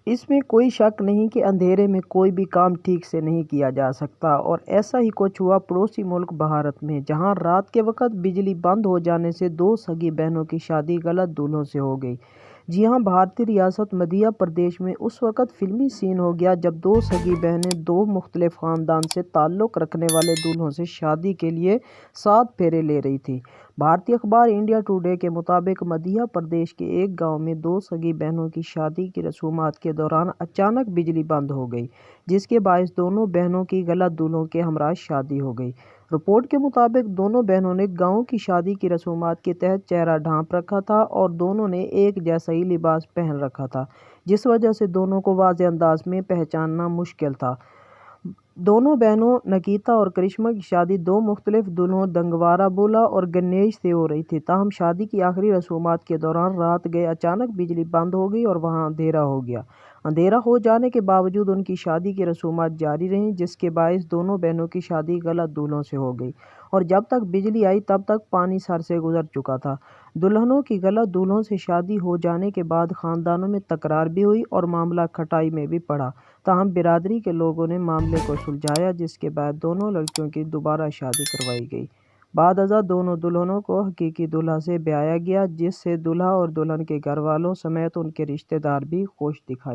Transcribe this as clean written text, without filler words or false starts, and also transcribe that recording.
اس میں کوئی شک نہیں کہ اندھیرے میں کوئی بھی کام ٹھیک سے نہیں کیا جا سکتا، اور ایسا ہی کچھ ہوا پڑوسی ملک بھارت میں، جہاں رات کے وقت بجلی بند ہو جانے سے دو سگی بہنوں کی شادی غلط دولہوں سے ہو گئی۔ جی ہاں، بھارتی ریاست مدھیہ پردیش میں اس وقت فلمی سین ہو گیا جب دو سگی بہنیں دو مختلف خاندان سے تعلق رکھنے والے دولہوں سے شادی کے لیے 7 پھیرے لے رہی تھیں۔ بھارتی اخبار انڈیا ٹوڈے کے مطابق مدھیہ پردیش کے ایک گاؤں میں دو سگی بہنوں کی شادی کی رسومات کے دوران اچانک بجلی بند ہو گئی، جس کے باعث دونوں بہنوں کی غلط دولہوں کے ہمراہ شادی ہو گئی۔ رپورٹ کے مطابق دونوں بہنوں نے گاؤں کی شادی کی رسومات کے تحت چہرہ ڈھانپ رکھا تھا اور دونوں نے ایک جیسا ہی لباس پہن رکھا تھا، جس وجہ سے دونوں کو واضح انداز میں پہچاننا مشکل تھا۔ دونوں بہنوں نکیتا اور کرشما کی شادی دو مختلف دلہنوں دنگوارا بولا اور گنیش سے ہو رہی تھی، تاہم شادی کی آخری رسومات کے دوران رات گئے اچانک بجلی بند ہو گئی اور وہاں اندھیرا ہو گیا۔ اندھیرا ہو جانے کے باوجود ان کی شادی کی رسومات جاری رہیں، جس کے باعث دونوں بہنوں کی شادی غلط دولہوں سے ہو گئی، اور جب تک بجلی آئی تب تک پانی سر سے گزر چکا تھا۔ دلہنوں کی غلط دولہوں سے شادی ہو جانے کے بعد خاندانوں میں تکرار بھی ہوئی اور معاملہ کھٹائی میں بھی پڑا، تاہم برادری کے لوگوں نے معاملے کو سلجھایا، جس کے بعد دونوں لڑکیوں کی دوبارہ شادی کروائی گئی۔ بعد ازاں دونوں دلہنوں کو حقیقی دولہا سے بیایا گیا، جس سے دولہا اور دلہن کے گھر والوں سمیت ان کے رشتہ دار بھی خوش دکھائی